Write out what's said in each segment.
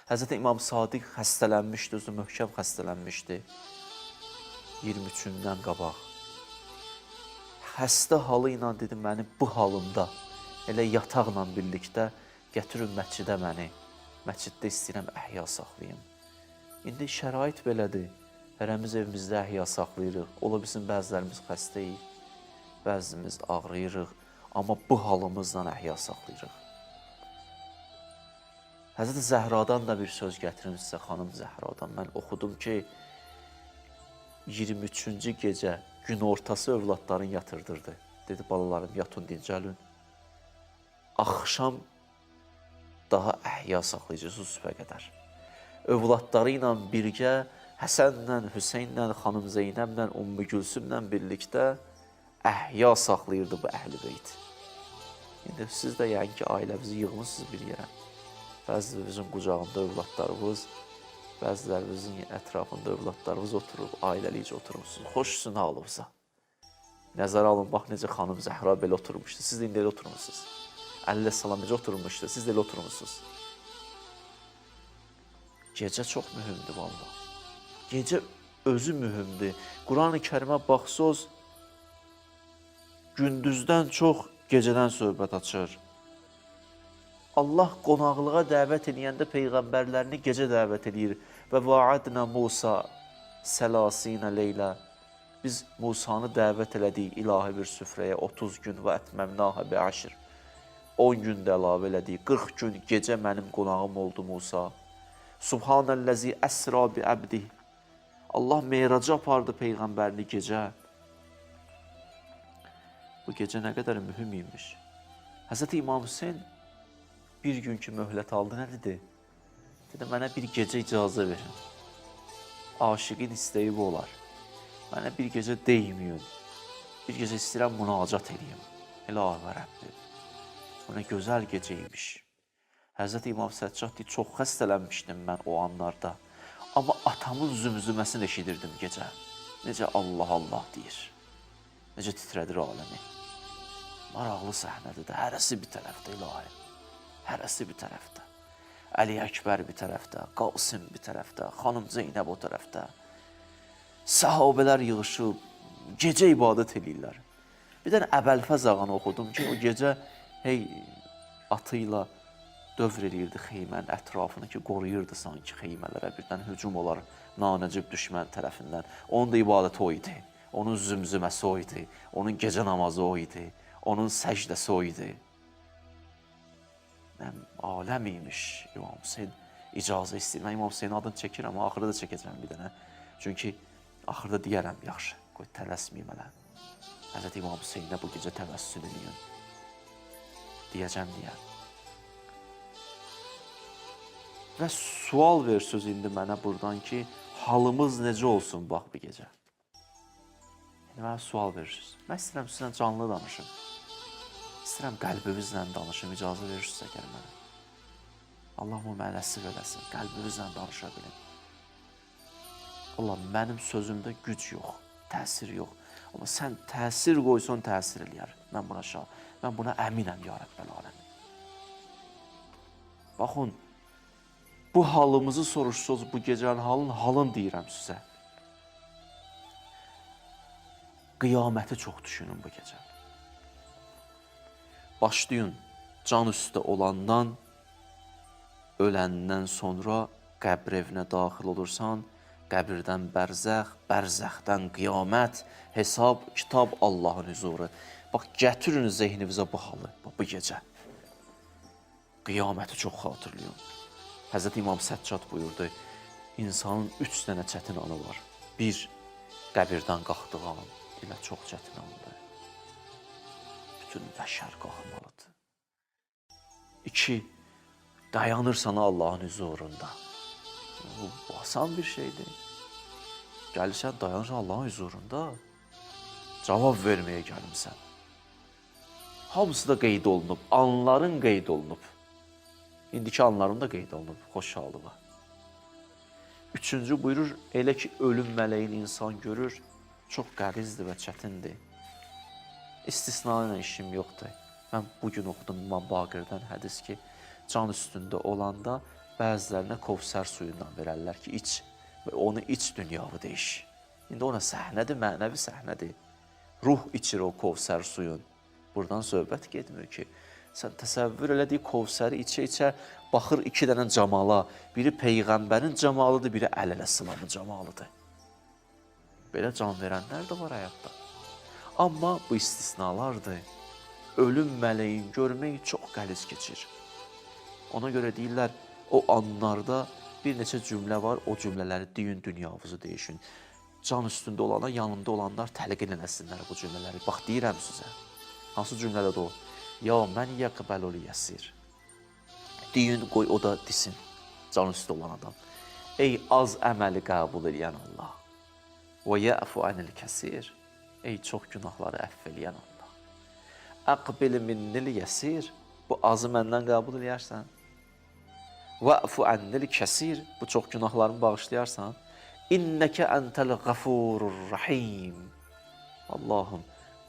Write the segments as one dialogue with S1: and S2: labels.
S1: Həzrəti İmam Sadiq xəstələnmişdi, özü möhkəm xəstələnmişdi. 23-dən qabaq. Xəstə halı ilə dedi, məni bu halımda, elə yataqla birlikdə gətirin məscidə məni. Məsciddə istəyirəm əhya saxlayım. İndi şərait belədir. Hərəmiz evimizdə əhya saxlayırıq. Ola bilsin bəzilərimiz xəstəyik, bəzimiz ağrıyırıq. Amma bu halımızla əhya saxlayırıq. Həzrəti Zəhradan da bir söz gətirim sizə, xanım Zəhradan. Mən oxudum ki, 23-cü gecə gün ortası övladların yatırdırdı. Dedi, balalarım, yatın, dincəlin. Axşam daha əhya saxlayıcısız sübhə qədər. Övladları ilə birgə Həsənlə, Hüseynlə, xanım Zeynəblə, Ümmü Gülsümlə birlikdə əhya saxlayırdı bu əhl-i beyt. İndi siz də yəni ki, ailəvizi yığmışsınız bir yerə. Bəzilərimizin qucağında övladlarımız, bəzilərimizin ətrafında övladlarımız oturub, ailəlikcə oturmuşsunuz. Xoşsun halınıza. Nəzərə alın, bax necə xanım Zəhra belə oturmuşdu. Siz də indi elə oturmuşsunuz. Əleyhissalam necə oturmuşdu, siz də elə oturmuşsunuz. Gecə çox mühümdür valla. Gecə özü mühümdür. Quran-ı Kərimə baxsız, gündüzdən çox gecədən söhbət açır. Allah qonaqlığa dəvət edəndə peyğəmbərlərini gecə dəvət edir. Və vaadna Musa səlasinə leylə. Biz Musanı dəvət elədik ilahi bir süfrəyə 30 gün və ətməmnahə bi əşr. 10 gün də əlavə elədik. 40 gün gecə mənim qonağım oldu Musa. Subhanəlləzi əsra bi əbdih. Allah meyraca apardı peyğəmbərini gecə. Bu gecə nə qədər mühüm imiş. Həzrəti İmam Hüseyin bir gün ki möhlət aldı, nə dedi? Dedi, mənə bir gecə icazə verin. Aşiqin istəyi bu olar. Mənə bir gecə deyməyin. Bir gecə istəyirəm münacat edeyim. İlahi Rəbbim. Bu nə gözəl gecəymiş. Həzrəti İmam Səccad deyir, çox xəstələnmişdim mən o anlarda. Amma atamın zümzüməsini eşidirdim gecə. Necə Allah Allah deyir. Necə titrədir aləmi. Maraqlı səhnədir də, hərəsi bir tərəfdə ilahi. Hərəsi bir tərəfdə. Əli Əkbər bir tərəfdə, Qasım bir tərəfdə, xanım Zeynəb o tərəfdə. Səhabələr yığışıb, gecə ibadət edirlər. Bir dənə Əbəlfəz ağanı oxudum ki, o gecə atı ilə dövr edirdi xeymənin ətrafını ki, qoruyurdu sanki xeymələrə. Birdən hücum olar nanəcib düşmən tərəfindən. Onun da ibadəti o idi. Onun zümzüməsi o idi. Onun gecə namazı o idi. Onun səcdəsi o idi. Aləm imiş İmam Hüseyin icazə istəyir. Mən İmam Hüseynin adını çəkirəm, axırda da çəkəcəm bir dənə. Çünki axırda deyərəm, yaxşı, qoy tələsməyim hələ. Həzrət İmam Hüseyinə bu gecə təvəssül edin. Deyəcəm deyə. Və sual versiniz indi mənə buradan ki, halımız necə olsun bax bir gecə. Yəni mənə sual verirsiniz. Mən istəyirəm sizlə canlı danışım. İstəyirəm qəlbimizlə danışım, icazə verirsinizsə gəl mənə. Allah o mənə nəsib eləsin, qəlbimizlə danışa bilin. Allah, mənim sözümdə güc yox, təsir yox. Amma sən təsir qoysan, təsir eləyər. Mən buna əminəm, ya Rəbbəl aləmin. Baxın, bu halımızı soruşsuz, bu gecənin halını deyirəm sizə. Qiyaməti çox düşünün bu gecə. Başlayın, can üstə olandan, öləndən sonra qəbr evinə daxil olursan, qəbirdən bərzəx, bərzəxdən qiyamət, hesab, kitab Allahın hüzuru. Bax, gətirin zehninizə bu halı, bu gecə. Qiyaməti çox xatırlayın. Həzrət İmam Səccad buyurdu, insanın 3 dənə çətin anı var. 1, qəbirdən qalxdığı an, elə çox çətin andır. Bütün bəşər qalxmalıdır. 2, dayanırsan Allahın hüzurunda. Bu asan bir şeydir. Gəlirsən, dayanırsan Allahın hüzurunda. Cavab verməyə gəlmişsən. Hamısı da qeyd olunub, anların qeyd olunub. İndiki anların da qeyd olunub, xoşhalığa. 3-cü buyurur, elə ki, ölüm mələyini insan görür, çox qəlizdir və çətindir. İstisna ilə işim yoxdur. Mən bugün oxudum İmam Baqirdən hədis ki, can üstündə olanda bəzilərinə Kövsər suyundan verərlər ki, iç və onu iç dünyavı deyiş. İndi ona səhnədir, mənəvi səhnədir. Ruh içir o Kövsər suyun. Buradan söhbət getmir ki, sən təsəvvür elədiyi Kövsəri içə-içə baxır iki dənə camala. Biri Peyğəmbərin camalıdır, biri Əli əleyhissalamın camalıdır. Belə can verənlər də var həyatda. Amma bu istisnalardır. Ölüm mələyin görmək çox qəliz keçir. Ona görə deyirlər, o anlarda bir neçə cümlə var, o cümlələri deyin, dünyavızı deyişin. Can üstündə olana, yanında olanlar təlqin eləsinlər bu cümlələri. Bax, deyirəm sizə. Hansı cümlədə o? Ya mən yəqbəlul yəsir. Deyin, qoy o da desin, can üstü olan adam. Ey az əməli qəbul eləyən Allah. Və yəfu anil kəsir. Ey çox günahları əff eləyən Allah. Əqbil minnil yəsir. Bu azı məndən qəbul eləyərsən. Vəfu annil kəsir. Bu çox günahlarımı bağışlayarsan. İnnəkə əntəl qəfurur rəhim. Allahım,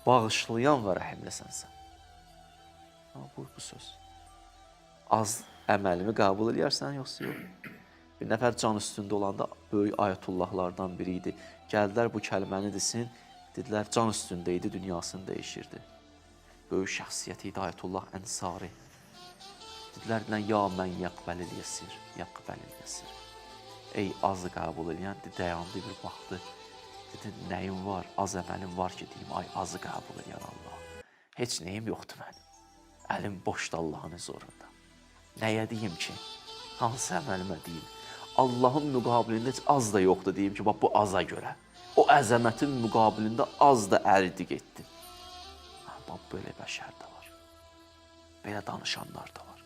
S1: bağışlayan və rəhimlisənsən. Bu söz. Az əməlimi qəbul eləyərsən, yoxsa yox? Bir nəfər can üstündə olanda böyük ayətullahlardan biri idi. Gəldilər bu kəlməni desin, dedilər can üstündə idi, dünyasını dəyişirdi. Böyük şəxsiyyət idi Ayətullah Ənsari. Dedilər, ya mən yəqbəlil yəsir, yəqbəlil yəsir. Ey azı qəbul eləyən, dayandı bir baxdı. Dedi, nəyim var, az əməlim var ki, deyim, ay azı qəbul eləyən Allah. Heç nəyim yoxdur mənim. Əlim boşdur Allahın huzurunda. Nəyə deyim ki? Hansı əməlimə deyim? Allahın müqabilində heç az da yoxdur deyim ki, bax bu aza görə. O əzəmətin müqabilində az da əridi getdi. Bax, belə bəşər də var. Belə danışanlar da var.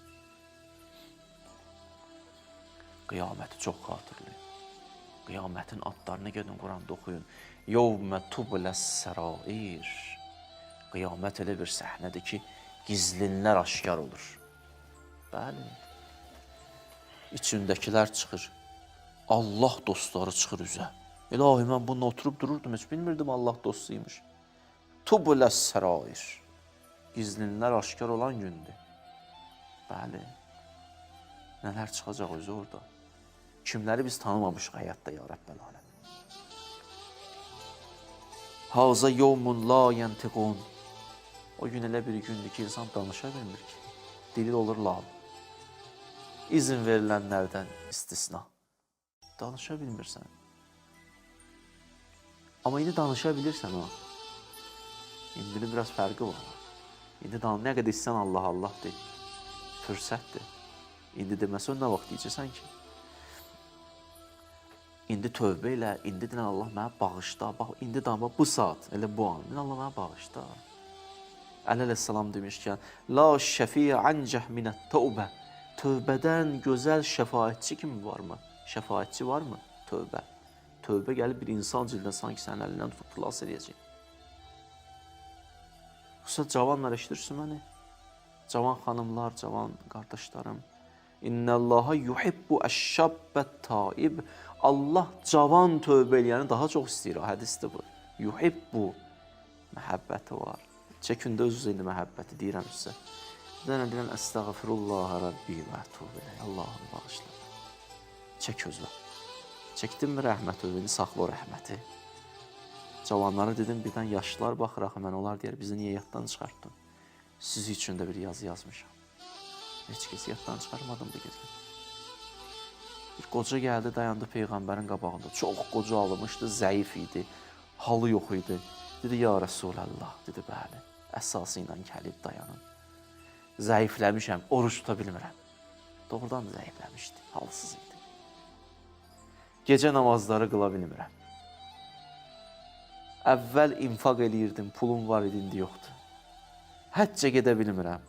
S1: Qiyaməti çox xatırlayın. Qiyamətin adlarını gedin Quranda oxuyun. Yevmə tubləs sərair. Qiyamət elə bir səhnədir ki, gizlinlər aşkar olur. Bəli. İçindəkilər çıxır. Allah dostları çıxır üzə. İlahi, mən bununla oturub dururdum, heç bilmirdim Allah dostuymuş. Tubləs sərair. Gizlinlər aşkar olan gündür. Bəli. Nələr çıxacaq özü orada. Kimləri biz tanımamışıq həyatda, ya Rəbbəl aləm. Hazə yevmun la yəntiqun. O gün elə bir gündür ki, insan danışa bilmir ki. Dili olur lal. İzin verilənlərdən istisna. Danışa bilmirsən. Amma indi danışa bilirsən o. İndinin biraz fərqi var. İndi nə qədər istəyən Allah Allah deyil. Fürsətdir. İndi deməsə nə vaxt deyəcəksən ki? İndi tövbə ilə, indi deyən Allah mənə bağışda. Bax, indi daha bu saat, elə bu an. Allah mənə bağışda. Əli əleyhissalam demişkən, la şəfiyə ancəh minət tövbə. Tövbədən gözəl şəfaətçi kimi varmı? Şəfaətçi varmı? Tövbə. Tövbə gəlib bir insan cildinə sanki sənin əlindən tutub xilas edəcək. Xüsusən cavanlar eşidirsin məni? Cavan xanımlar, cavan qardaşlarım. İnnəllaha yuhibbu əşşabbət taib. Allah cavan tövbə eləyəni daha çox istəyir. Hədisdir bu. Yuhibbu. Məhəbbəti var. Çəkində öz-özə indi məhəbbəti deyirəm sizə. Deyən əstəğfirullah Rəbbi və ətub ilə. Allahım bağışla. Çək özünə. Çəkdinmi rəhmət özünü, saxla o rəhməti. Cavanlara dedim, birdən yaşlılar baxır, axı mən onlar deyər, bizi niyə yaddan çıxartdın? Siz üçün də bir yazı yazmışam. Heç kəs yaddan çıxarmadım bu gecə. Bir qoca gəldi, dayandı Peyğəmbərin qabağında. Çox qoca alınmışdı, zəif idi, halı yox idi. Dedi, ya Rəsulallah, dedi, bəli, əsası ilə gəlib dayanın. Zəifləmişəm, oruç tuta bilmirəm. Doğrudan zəifləmişdi, halsız idi. Gecə namazları qıla bilmirəm. Əvvəl infaq eləyirdim, pulum var idi, indi yoxdur. Həccə gedə bilmirəm.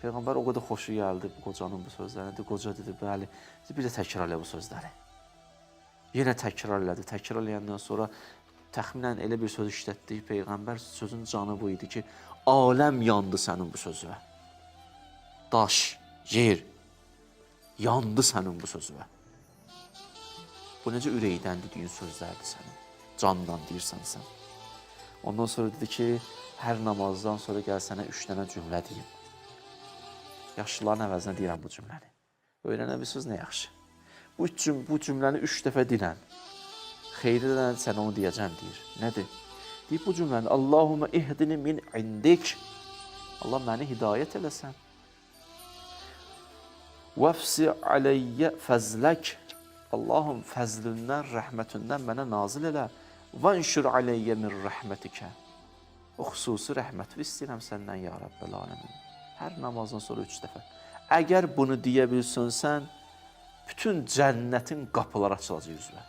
S1: Peyğəmbər o qədər xoşu gəldi bu qocanın bu sözlərinə. Qoca dedi, bəli, bir də təkrar elə bu sözləri. Yenə təkrar elədi. Təkrar eləyəndən sonra təxminən elə bir söz işlətdi. Peyğəmbər sözün canı bu idi ki, aləm yandı sənin bu sözüvə. Daş, yer, yandı sənin bu sözüvə. Bu necə ürəkdən dediyin sözlərdir sənin. Candan deyirsən sən. Ondan sonra dedi ki, hər namazdan sonra gəl sənə 3 dənə cümlə deyim. Yaşlıların əvəzinə deyirəm bu cümləni. Öyrənə bilirsiniz nə yaxşı. Bu cümləni 3 dəfə dilən. Xeyri də sən onu deyəcəm deyir. Nədir? Deyib bu cümləni Allahumma ihdini min indik. Allah məni hidayət eləsən. Vəfsi aleyyə fəzlək. Allahım fəzlindən, rəhmətindən mənə nazil elə. Vənşur aleyyə min rəhmətikə. O xüsusi rəhməti istəyirəm səndən, ya Rəbbəl aləmin. Hər namazdan sonra 3 dəfə. Əgər bunu deyə bilsən sən, bütün cənnətin qapıları açılacaq üzvə.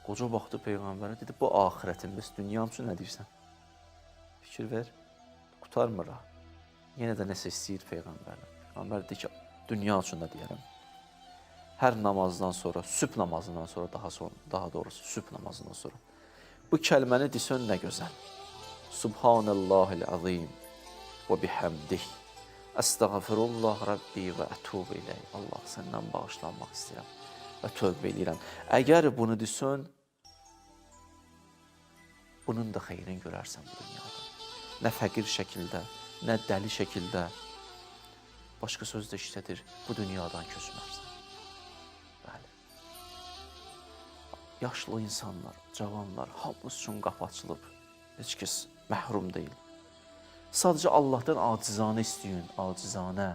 S1: Qoca baxdı Peyğəmbərə, dedi, bu axirətin, bəs dünyam üçün nə deyirsən? Fikir ver, qutarmır ha. Yenə də nəsə istəyir Peyğəmbərlə. Peyğəmbər deyir ki, dünya üçün də deyərəm. Hər namazdan sonra, sübh namazından sonra, daha doğrusu sübh namazından sonra. Bu kəlməni desən nə gözəl. Subhanallahil azim və bihamdih. Əstəğfirullah Rabbi və ətub iləyh. Allah, səndən bağışlanmaq istəyirəm və tövbə eləyirəm. Əgər bunu desən, bunun da xeyrini görərsən bu dünyada. Nə fəqir şəkildə, nə dəli şəkildə, başqa söz də işlədir, bu dünyadan köçmərsən. Bəli. Yaşlı insanlar, cavanlar, hamımız üçün qapı açılıb. Heç kəs məhrum deyil. Sadəcə Allahdan acizanə istəyin, acizanə.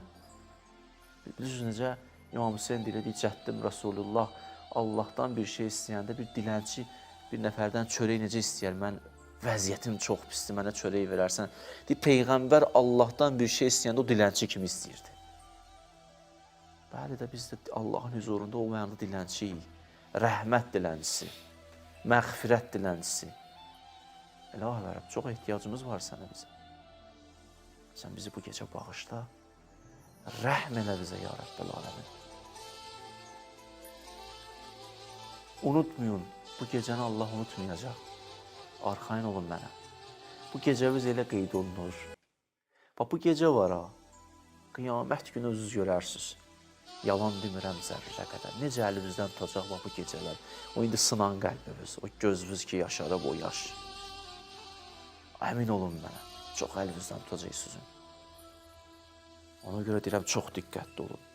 S1: Bilirsiniz necə? İmam Hüseyin deyir, cəddim Rasulullah Allahdan bir şey istəyəndə bir dilənçi bir nəfərdən çörək necə istəyər? Mən vəziyyətim çox pisdir, mənə çörək verərsən. Deyir, Peyğəmbər Allahdan bir şey istəyəndə o dilənçi kimi istəyirdi. Bəli də biz də Allahın huzurunda olmayanda dilənçiyik. Rəhmət dilənçisi, məğfirət dilənçisi. İlahi və Rəbb, çox ehtiyacımız var sənə bizə. Sən bizi bu gecə bağışla, rəhm elə bizə, ya Rəbbəl aləmin. Unutmayın, bu gecəni Allah unutmayacaq. Arxayın olun mənə. Bu gecəviz elə qeyd olunur. Bax, bu gecə var ha, qiyamət günü özünüz görərsiniz. Yalan demirəm zərrə qədər. Necə əlimizdən tutacaq bax bu gecələr. O indi sınan qəlbimiz, o gözümüz ki yaşarıb o yaş. Əmin olun mənə, çox əlinizdən tutacaq sizin. Ona görə deyirəm, çox diqqətli olun.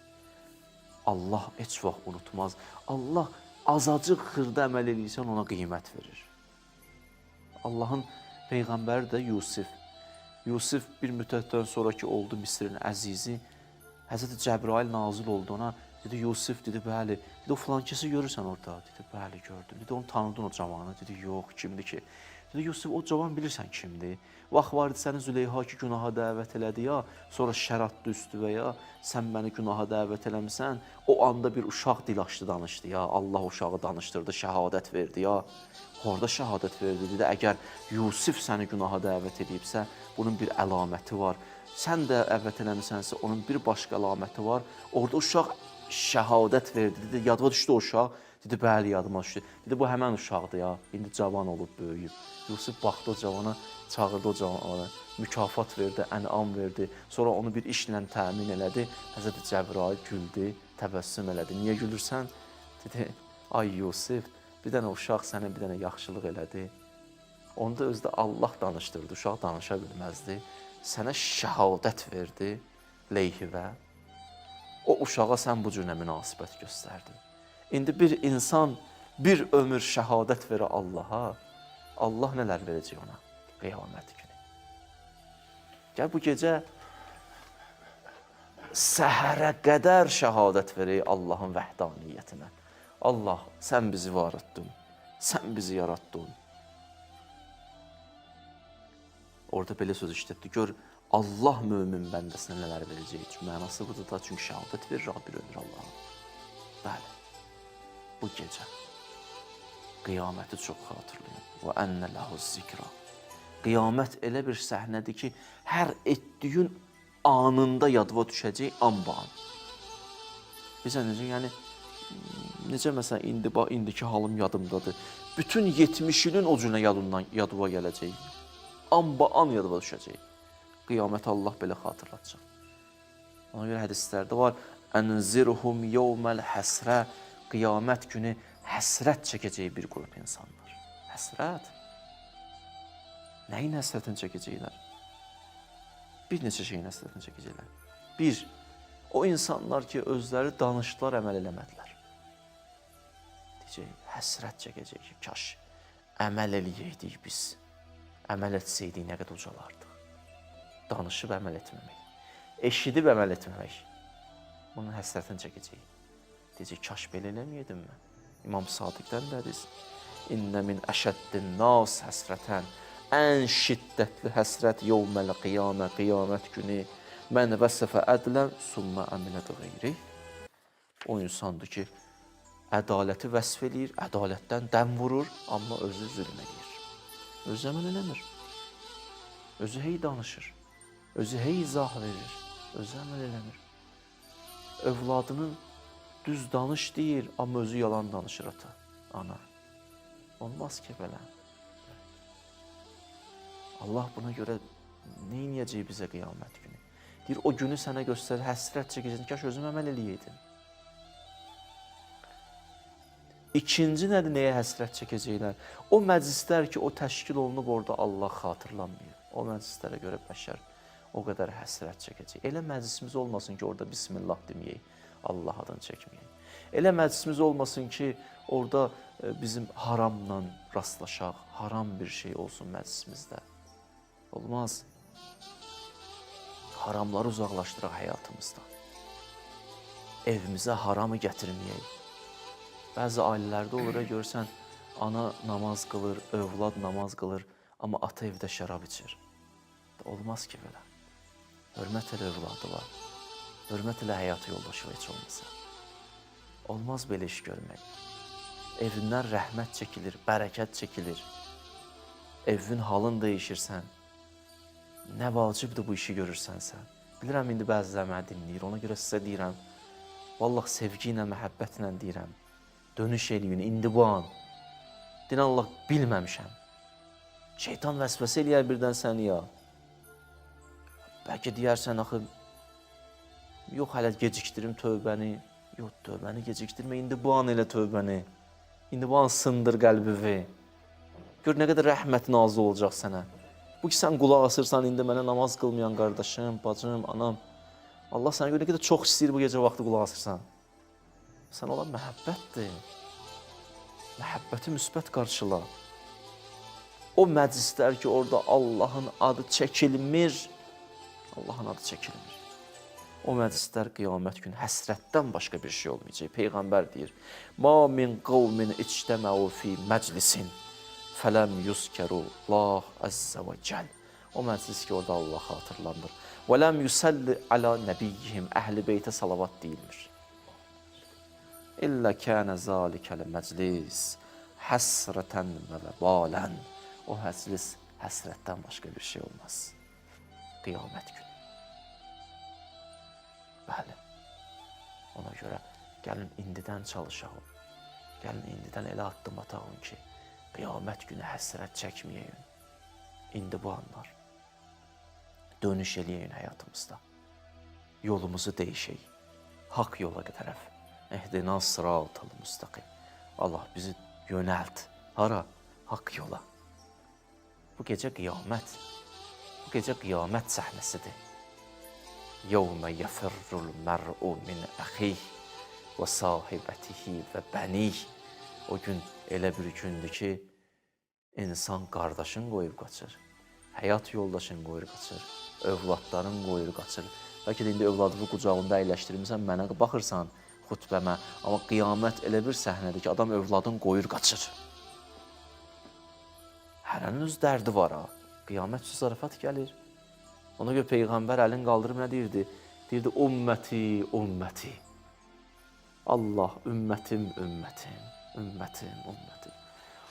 S1: Allah heç vaxt unutmaz. Allah azacıq xırda əməl edirsən, ona qiymət verir. Allahın Peyğəmbəri də Yusif. Yusif bir müddətdən sonraki oldu Misirin əzizi. Həzrəti Cəbrail nazil oldu ona. Dedi, Yusif, dedi, bəli. Dedi, o filan kəsi görürsən orada. Dedi, bəli, gördüm. Dedi, onu tanıdın o cavanı. Dedi, yox, kimdir ki? Dedi, Yusuf, o cavan bilirsən kimdir? Vaxt vardı səni Züleyha ki, günaha dəvət elədi ya, sonra şərat düşdü və ya, sən məni günaha dəvət eləmisən, o anda bir uşaq dil açdı, danışdı ya, Allah uşağı danışdırdı, şəhadət verdi ya. Orada şəhadət verdi, dedi, əgər Yusif səni günaha dəvət edibsə, bunun bir əlaməti var. Sən də əvvət eləmisənsə, onun bir başqa əlaməti var. Orada uşaq şəhadət verdi, dedi, yadıma düşdü o uşaq. Dedi, bəli, yadıma düşdü. Dedi, bu həmən uşaqdır ya, indi cavan olub, böyüyüb. Yusuf baxdı o cavana, çağırdı o cavana, mükafat verdi, ənam verdi. Sonra onu bir işlə təmin elədi. Həzrəti Cəbrail güldü, təbəssüm elədi. Niyə gülürsən? Dedi, ay Yusuf, bir dənə uşaq sənə bir dənə yaxşılıq elədi. Onu da özdə Allah danışdırdı, uşaq danışa bilməzdi. Sənə şəhadət verdi leyhivə. O uşağa sən bu cürə münasibət göstərdin. İndi bir insan bir ömür şəhadət verir Allaha, Allah nələr verəcək ona qiyamət günü. Gəl bu gecə səhərə qədər şəhadət verir Allahın vəhdaniyyətinə. Allah, sən bizi var etdin, sən bizi yarattın. Orada belə söz işlətdi, gör Allah mömin bəndəsinə nələr verəcək. Mənası budur da, çünki şəhadət verir bir ömür Allaha. Bəli, bu gecə qiyaməti çox xatırlayın. Və ənə ləhu zikra. Qiyamət elə bir səhnədir ki, hər etdiyin anında yadıva düşəcək an-ban. Bizə necə, yəni, necə məsələn, indiki halım yadımdadır. Bütün 70 ilin o cürə yadıva gələcək. An-ban yadıva düşəcək. Qiyaməti Allah belə xatırlatacaq. Ona görə hədislərdə var, ənzirhum yevməl həsrə. Qiyamət günü həsrət çəkəcək bir qrup insanlar. Həsrət. Nəyin həsrətini çəkəcəklər? Bir neçə şeyin həsrətini çəkəcəklər. Bir, O insanlar ki, özləri danışdılar, əməl eləmədilər. Deyəcək, həsrət çəkəcək ki, kaş əməl eləyəydik biz. Əməl etsəydik, nə qədər ucalardıq. Danışıb əməl etməmək, eşidib əməl etməmək. Bunun həsrətini çəkəcək. Deyəcək, kaş belə eləməyədim mən. İmam Sadiqdən dəriz. İnnə min əşəddin nas həsrətən. Ən şiddətli həsrət yevməl qiyamə, qiyamət günü. Mən vəsəfə ədlən, sümmə əminət qeyri. O insandır ki, ədaləti vəsf eləyir, ədalətdən dəm vurur, amma özü zülm eləyir. Özü əməl eləmir. Özü hey danışır. Özü hey izah verir. Özü əməl eləmir. Övladının düz danış deyir, amma özü yalan danışır ata, ana. Olmaz ki, belə. Allah buna görə neyniyəcək bizə qiyamət günü? Deyir, o günü sənə göstərir, həsrət çəkəcəksin, kaş özüm əməl eləyəydim. İkinci nədir, nəyə həsrət çəkəcəklər? O məclislər ki, o təşkil olunub orada Allah xatırlanmıyor. O məclislərə görə bəşər o qədər həsrət çəkəcək. Elə məclisimiz olmasın ki, orada Bismillah deməyək, Allah adını çəkməyək. Elə məclisimiz olmasın ki, orada bizim haramla rastlaşaq, haram bir şey olsun məclisimizdə. Olmaz. Haramları uzaqlaşdıraq həyatımızdan. Evimizə haramı gətirməyək. Bəzi ailələrdə olur, görsən, ana namaz qılır, övlad namaz qılır, amma ata evdə şərab içir. Olmaz ki, belə. Hörmət elə övladı var. Hörmət elə həyat yoldaşı heç olmasa. Olmaz belə iş görmək. Evindən rəhmət çəkilir, bərəkət çəkilir. Evin halını dəyişirsən. Nə vacibdir bu işi görürsənsə. Bilirəm, indi bəziləri mənə dinləyir. Ona görə sizə deyirəm, vallahi sevgi ilə, məhəbbətlə deyirəm. Dönüş eləyin, indi bu an. Deyən Allah, bilməmişəm. Şeytan vəsvəsə eləyər birdən səni ya. Bəlkə deyərsən, axı, yox, hələ gecikdirim tövbəni. Yox, tövbəni gecikdirmə, indi bu an elə tövbəni. İndi bu an sındır qəlbivi. Gör, nə qədər rəhmət nazı olacaq sənə. Bu ki, sən qulaq asırsan, indi mənə namaz qılmayan qardaşım, bacım, anam. Allah sənə görə nə qədər çox istəyir bu gecə vaxtı qulaq asırsan. Sən olan məhəbbətdir. Məhəbbəti müsbət qarşıla. O məclislər ki, orada Allahın adı çəkilmir. Allahın adı çəkilmir. O məclislər qiyamət günü həsrətdən başqa bir şey olmayacaq. Peyğəmbər deyir, Ma min qavmin ictəməu fi məclisin fələm yuskəru Allah əzzə və cəl. O məclis ki, orada Allah xatırlandır. Və ləm yusəlli alə nəbiyyihim, əhl-i beytə salavat deyilmir. İllə kənə zalikəl məclis həsrətən və vəbalən. O məclis həsrətdən başqa bir şey olmaz. Qiyamət günü. Bəli. Ona görə gəlin indidən çalışalım. Gəlin indidən elə addım atağın ki, qiyamət günü həsrət çəkməyəyin. İndi bu anlar. Dönüş eləyəyin həyatımızda. Yolumuzu dəyişək. Haqq yola tərəf. Ehdinas sıratal müstəqim. Allah bizi yönəlt. Hara? Haqq yola. Bu gecə qiyamət. Bu gecə qiyamət səhnəsidir. Yevmə yəfirrul mər'u min əxih və sahibətihi və bənih. O gün elə bir gündür ki, insan qardaşın qoyub qaçır, həyat yoldaşın qoyur qaçır, övladların qoyur qaçır. Bəlkə də indi övladını qucağında əyləşdirmirsən, mənə baxırsan xutbəmə, amma qiyamət elə bir səhnədir ki, adam övladın qoyur qaçır. Hərənin öz dərdi var ha. Qiyamət üçün zarafat gəlir. Ona görə Peyğəmbər əlini qaldırıb nə deyirdi? Deyirdi, ümməti, ümməti. Allah, ümmətim, ümmətim, ümmətim, ümmətim.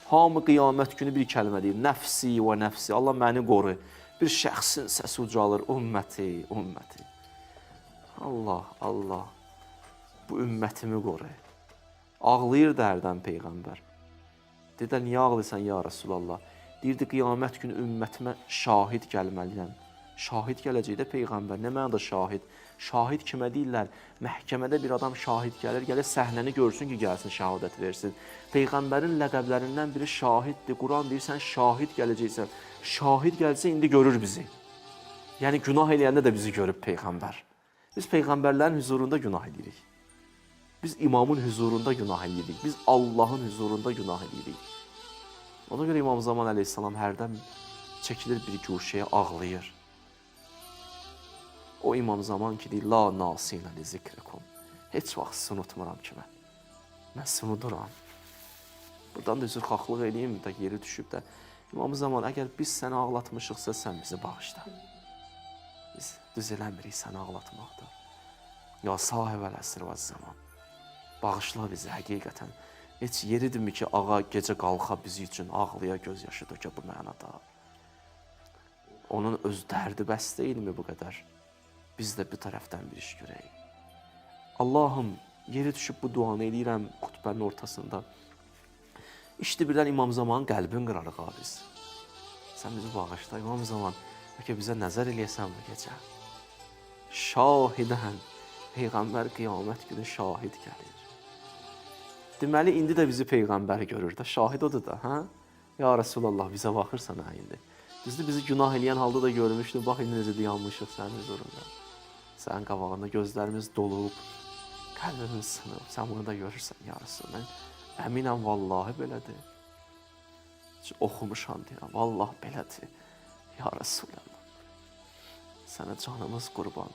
S1: Hamı qiyamət günü bir kəlmə deyir, nəfsi və nəfsi. Allah məni qoru. Bir şəxsin səsi ucalır, ümməti, ümməti. Allah, Allah, bu ümmətimi qoru. Ağlayır dərdən Peyğəmbər. Dedi, niyə ağlayırsan ya Rasulallah? Deyirdi, qiyamət günü ümmətimə şahid gəlməliyəm. Şahid gələcək də Peyğəmbər. Nə mənada şahid? Şahid kimə deyirlər? Məhkəmədə bir adam şahid gəlir, gəlir səhnəni görsün ki, gəlsin şahadət versin. Peyğəmbərin ləqəblərindən biri şahiddir. Quran deyir, sən şahid gələcəksən. Şahid gəlsə indi görür bizi. Yəni günah eləyəndə də bizi görüb Peyğəmbər.
S2: Biz peyğəmbərlərin huzurunda günah edirik. Biz imamın huzurunda günah edirik. Biz Allahın huzurunda günah edirik. Ona görə İmam Zaman əleyhissalam hərdən çəkilir bir guşəyə, ağlayır. O İmam Zaman ki, deyir, la nasinə li zikrikum. Heç vaxt sizi unutmuram ki mən. Mən sizi unuduram. Buradan da üzrxahlıq eləyim də, yeri düşüb də. İmam Zaman, əgər biz səni ağlatmışıqsa, sən bizi bağışla. Biz düz eləmirik səni ağlatmaqda. Ya sahibəl əsr və zaman. Bağışla bizi həqiqətən. Heç yeridirmi ki, ağa gecə qalxa bizi üçün ağlaya, gözyaşı dökə bu mənada. Onun öz dərdi bəs deyilmi bu qədər? Biz də bir tərəfdən bir iş görəyik. Allahım, yeri düşüb bu duanı eləyirəm xutbənin ortasında. İşte birdən İmam Zamanın qəlbin qırarıq biz. Sən bizi bağışla İmam Zaman. Bəlkə bizə nəzər eləyəsən bu gecə. Şahidən, Peyğəmbər qiyamət günü şahid gəlir. Deməli, indi də bizi Peyğəmbər görür də, şahid odur da, hə? Ya Rasulallah, bizə baxırsan hə indi. Düzdür, bizi günah eləyən halda da görmüşdün, bax indi necə dayanmışıq sənin huzurunda. Sənin qabağında gözlərimiz dolub, qəlbimiz sınıb, sən bunu da görürsən ya Rasul. Mən əminəm, vallahi belədir. Heç oxumuşam deyirəm, vallahi belədir. Ya Rasulallah, sənə canımız qurban.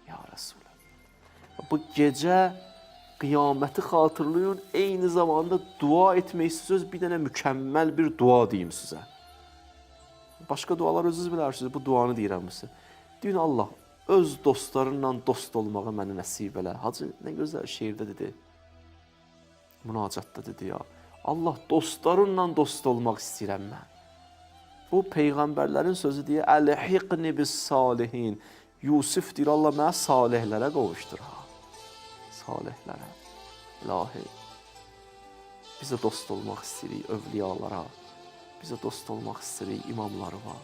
S2: Ya Rasulallah. Bu gecə qiyaməti xatırlayın, eyni zamanda dua etmək istəyirsiniz, bir dənə mükəmməl bir dua deyim sizə. Başqa dualar özünüz bilərsiniz, bu duanı deyirəm sizə. Deyin Allah, öz dostlarınla dost olmağı mənə nəsib elə. Hacı, nə gözəl şeirdə dedi. Münacatda dedi ya. Allah, dostlarınla dost olmaq istəyirəm mən. Bu Peyğəmbərlərin sözü deyə, Əlhiqni bis salihin. Yusuf deyir, Allah mənə salihlərə qovuşdur. Salihlərə, ilahi. Biz də dost olmaq istəyirik övliyalara. Biz də dost olmaq istəyirik imamlarına.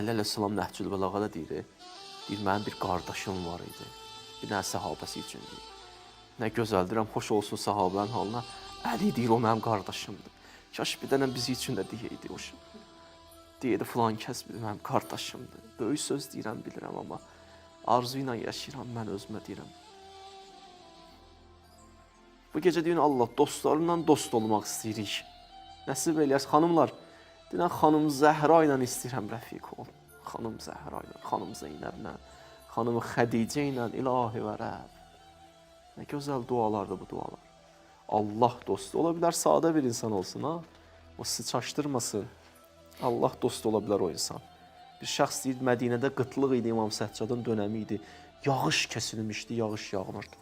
S2: Əli əleyhissalam Nəhcül Bəlağədə deyir, mənim bir qardaşım var idi. Bir dənə səhabəsi üçün deyir. Nə gözəldirəm, xoş olsun səhabənin halına. Əli deyir, o mənim qardaşımdır. Kaş bir dənə bizi üçün də deyəydi o şey. Deyirdi, filan kəs mənim qardaşımdır. Böyük söz deyirəm, bilirəm, amma arzu ilə yaşayıram, mən özümə deyirəm. Bu gecə deyin, Allah, dostlarından dost olmaq istəyirik. Nəsib eləyərs, xanımlar, deyən, xanım Zəhra ilə istəyirəm rəfiq ol. Xanım Zəhra ilə, xanım Zeynəblə, xanım Xədicə ilə, ilahi və Rəbb. Nə gözəl dualardır bu dualar. Allah dostu ola bilər, sadə bir insan olsun, ha? O sizi çaşdırmasın. Allah dostu ola bilər o insan. Bir şəxs deyir, Mədinədə qıtlıq idi, İmam Səccadın dönəmi idi. Yağış kəsilmişdi, yağış yağmırdı.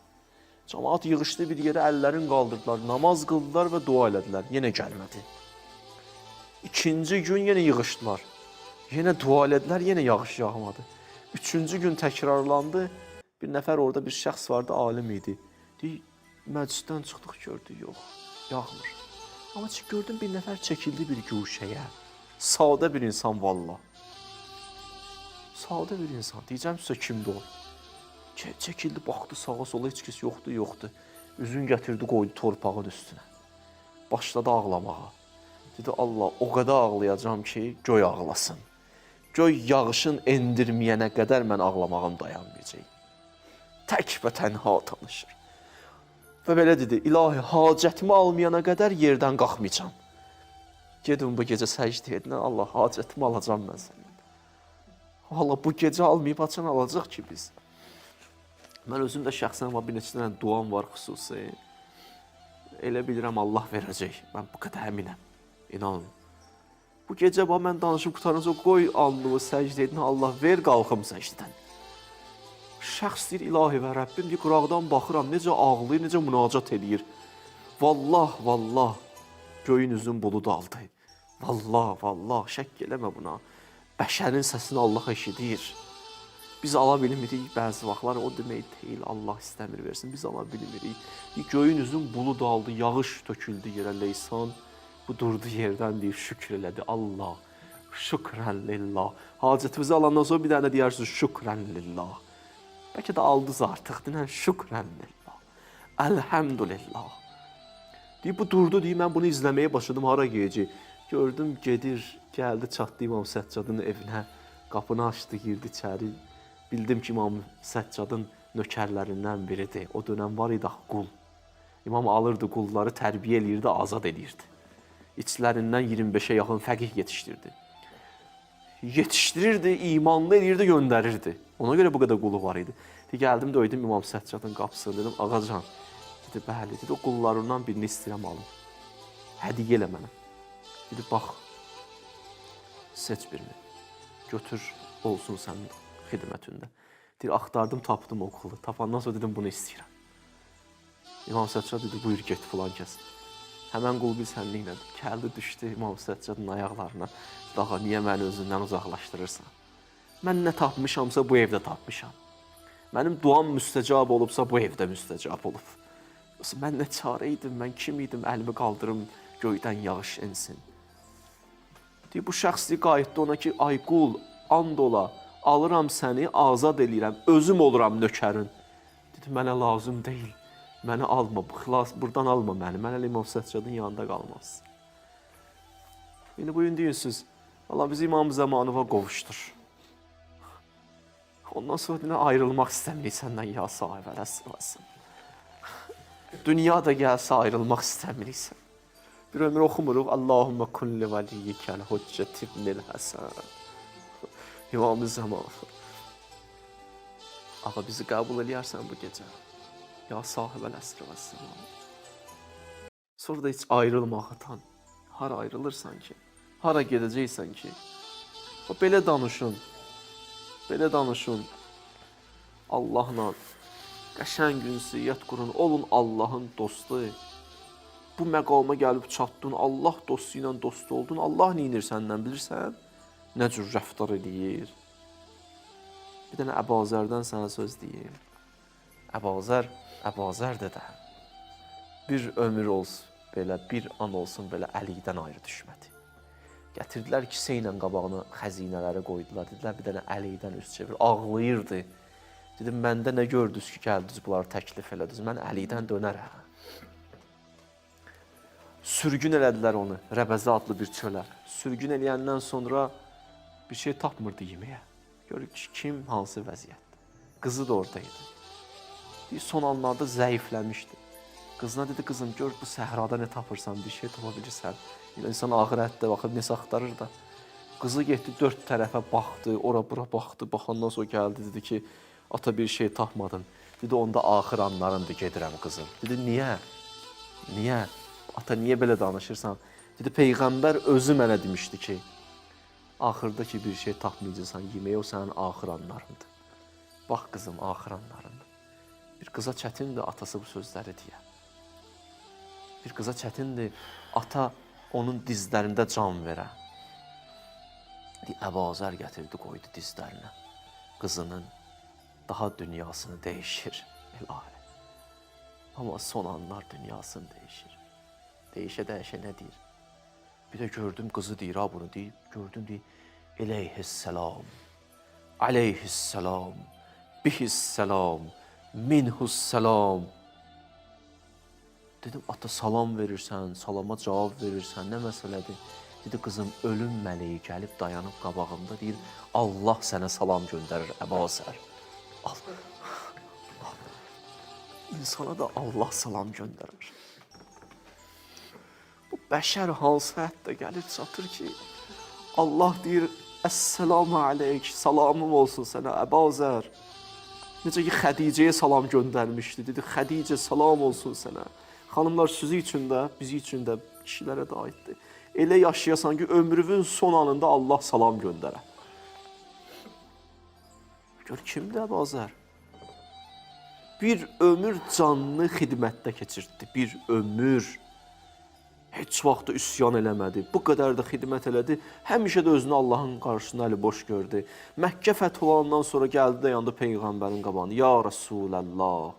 S2: Cəmaat yığışdı bir yerə, əllərini qaldırdılar, namaz qıldılar və dua elədilər. Yenə gəlmədi. İkinci gün yenə yığışdılar. Yenə dua elədilər, yenə yağış yağmadı. Üçüncü gün təkrarlandı. Bir nəfər orada bir şəxs vardı, alim idi. Deyir, məclisdən çıxdıq, gördük, yox, yağmır. Amma gördüm, bir nəfər çəkildi bir guşəyə. Sadə bir insan, valla. Sadə bir insan. Deyəcəm sizə kimdir o? Çəkildi, baxdı sağa sola, heç kəs yoxdur. Üzün gətirdi, qoydu torpağın üstünə. Başladı ağlamağa. Dedi, Allah, o qədər ağlayacağım ki, göy ağlasın. Göy yağışın endirməyənə qədər mən ağlamağım dayanmayacaq. Tək və tənha tanışır. Və belə dedi, ilahi, hacətimi almayana qədər yerdən qalxmayacağam. Gedin bu gecə səcdə edin, Allah, hacətimi alacağım mən səndən. Allah, bu gecə almayıb açan alacaq ki biz. Mən özüm də şəxsən bir neçə dənə duam var xüsusi. Elə bilirəm Allah verəcək. Mən bu qədər əminəm. İnanın. Bu gecə mən danışıb qutarınca qoy alnımı səcdə edin. Allah ver qalxım səcdən. Şəxs deyir, ilahi və Rəbbim deyir, qıraqdan baxıram, necə ağlayır, necə münacat edir. Vallah, göyün üzün bulud aldı. Vallah, şəkk eləmə buna. Bəşərin səsini Allah eşidir. Biz ala bilmirik bəzi vaxtlar, o demək deyil, Allah istəmir versin, biz ala bilmirik. Göyün üzün bulud aldı, yağış töküldü yerə, leysan. Bu durdu yerdən deyir, şükür elədi, Allah, şükrən lillah. Hacətimizi alandan sonra bir dənə deyirsiniz, şükrən lillah. Bəlkə də aldınız artıq, deyən, şükrən lillah, əlhəmdülillah. Deyir, bu durdu, deyir, mən bunu izləməyə başladım, hara geyəcək. Gördüm, gedir, gəldi, çatdı İmam Səccadın evinə. Qapını açdı, girdi içəri. Bildim ki, İmam Səccadın nökərlərindən biridir. O dönəm var idi qul. İmam alırdı qulları, tərbiyə eləyirdi, azad eləyirdi. İçlərindən 25-ə yaxın fəqih yetişdirdi. Yetişdirirdi, imanlı eləyirdi, göndərirdi. Ona görə bu qədər qulu var idi. Gəldim, döydüm İmam Səccadın qapısını, dedim, ağacan. Dedi, bəli, dedi, o qullarından birini istəyirəm alım. Hədiyyə elə mənə. Dedi, bax, seç birini. Götür, olsun sənin xidmətində. Deyir, axtardım, tapdım o qulu. Tapandan sonra dedim, bunu istəyirəm. İmam Səccad dedi, buyur, get filan kəs. Həmən qul bir sənliklədir. Gəldi, düşdü İmam Səccadın ayaqlarına. Daha niyə məni özündən uzaqlaşdırırsan? Mən nə tapmışamsa bu evdə tapmışam. Mənim duam müstəcab olubsa bu evdə müstəcab olub. Yoxsa mən nə çarə idim, mən kim idim, əlimi qaldırım, göydən yağış ensin. Deyir, bu şəxs qayıtdı ona ki, ay qul, and ola, alıram səni, azad eləyirəm, özüm oluram nökərin. Dedi, mənə lazım deyil, məni alma, xilas, buradan alma məni, mən elə İmam Səccadın yanında qalmaz. İndi bugün deyirsiniz, Allah bizi İmam Zəmanova qovuşdur. Ondan sonra yine ayrılmaq istəmirik səndən ya sahib ələsələsin. Dünya da gəlsə ayrılmaq istəmirik sən. Bir ömür oxumuruq. Allahümmə kulli vəliyyikəl hüccət ibnil Həsən. İmam-ı Zəman. Ağa bizi qəbul eləyərsən bu gecə. Ya sahib ələsələsin. Sonra da heç ayrılmaqdan. Hara ayrılırsan ki? Hara gedəcəksən ki? O belə danışın. Belə danışın, Allahla qəşəng ünsiyyət qurun, olun Allahın dostu. Bu məqama gəlib çatdın, Allah dostu ilə dost oldun, Allah neyinir səndən bilirsən? Nə cür rəftar edir? Bir dənə Əbazərdən sənə söz deyim. Əbazər dədə, bir ömür olsun, belə bir an olsun belə Əlidən ayrı düşmədi. Gətirdilər kisə ilə qabağına xəzinələri qoydular. Dedilər, bir dənə Əlidən üst çevir. Ağlayırdı. Dedim, məndə nə gördünüz ki, gəldiniz, bunları təklif elədiniz. Mən Əlidən dönərəm. Sürgün elədilər onu, Rəbəzə adlı bir çölə. Sürgün eləyəndən sonra bir şey tapmırdı yeməyə. Görür ki, kim, hansı vəziyyətdə. Qızı da oradaydı. Son anlarda zəifləmişdi. Qızına dedi, qızım, gör bu səhrada nə tapırsan, bir şey tapa bilirsən. İnsan ahirətdə baxıb nəsə axtarır da. Qızı getdi, dörd tərəfə baxdı, ora-bura baxdı. Baxandan sonra gəldi, dedi ki, ata bir şey tapmadın. Dedi, onda axır anlarındır, gedirəm qızım. Dedi, niyə? Niyə? Ata, niyə belə danışırsan? Dedi, Peyğəmbər özü mənə demişdi ki, axırda ki, bir şey tapmayacaqsan, yeməyə o sənin axır anlarındır. Bax, qızım, axır anlarındır. Bir qıza çətindir atası bu sözləri deyə. Bir qıza çətindir ata onun dizlərində can verə. Əbazər gətirdi, qoydu dizlərinə. Qızının daha dünyasını dəyişir. İlahi. Amma son anlar dünyasını dəyişir. Dəyişə nə deyir? Bir də gördüm qızı deyir, ha bunu deyib, gördüm deyir, Eleyhisselam, Aleyhisselam, Bihisselam, Minhusselam. Dedim, ata salam verirsən, salama cavab verirsən, nə məsələdir? Dedi, qızım, ölüm mələyi gəlib dayanıb qabağımda, deyir, Allah sənə salam göndərir, Əbazər. İnsana da Allah salam göndərir. Bu bəşər hansı həddə gəlir, çatır ki, Allah deyir, Əssəlamu aleyk, salamım olsun sənə, Əbazər. Necə ki, Xədicəyə salam göndərmişdi, dedi, Xədicə salam olsun sənə. Xanımlar, sizi üçün də, bizi üçün də, kişilərə də aiddir. Elə yaşayasan ki, ömrünün son anında Allah salam göndərə. Gör, kimdir Əbazər? Bir ömür canını xidmətdə keçirtdi, bir ömür. Heç vaxt üsyan eləmədi, bu qədər də xidmət elədi. Həmişə də özünü Allahın qarşısında əli boş gördü. Məkkə fəth olandan sonra gəldi də yandı Peyğəmbərin qabağında. Ya Rasulallah,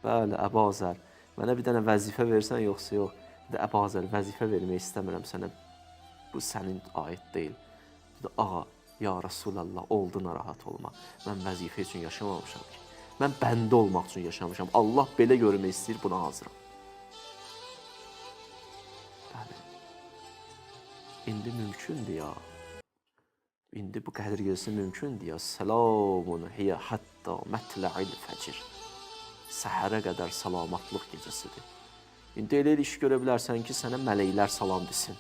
S2: bəli, Əbazər. Mənə bir dənə vəzifə versən, yoxsa yox. Dedi, Əbazər, vəzifə vermək istəmirəm sənə. Bu sənin aid deyil. Dedi, ağa, ya Rasulallah, oldu, narahat olma. Mən vəzifə üçün yaşamamışam ki. Mən bəndə olmaq üçün yaşamışam. Allah belə görmək istəyir, buna hazıram. Bəli. İndi mümkündür ya. İndi bu qədir gecəsi mümkündür ya. Selamun hiyə hatta mətla'il fəcr. Səhərə qədər salamatlıq gecəsidir. İndi elə iş görə bilərsən ki, sənə mələklər salam desin.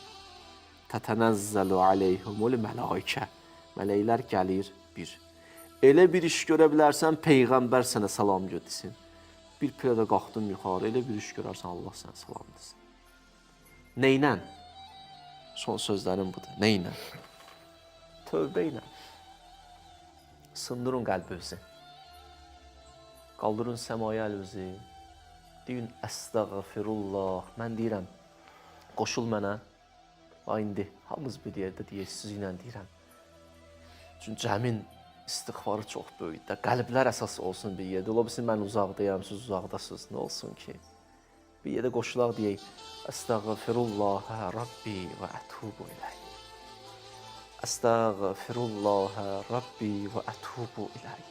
S2: Tətənəzzəlu aleyhumul mələikə. Mələklər gəlir, bir. Elə bir iş görə bilərsən, Peyğəmbər sənə salam desin. Bir pirədə qalxdın yuxarı, elə bir iş görərsən, Allah sənə salam desin. Neynə? Son sözlərim budur. Neynə? Tövbə ilə. Sındırın qəlbinizi. Qaldırın səmaya əlinizi. Deyin, əstəğfirullah. Mən deyirəm, qoşul mənə. İndi hamımız bir yerdə deyək, sizinlə deyirəm. Çünki cəmin istiğfarı çox böyükdür. Qəlblər əsas olsun bir yerdə. Ola bilsin, mən uzaqdayam, siz uzaqdasınız. Nə olsun ki? Bir yerdə qoşulaq deyək, əstəğfirullah Rabbi və ətubu iləy. Əstəğfirullah Rabbi və ətubu iləy.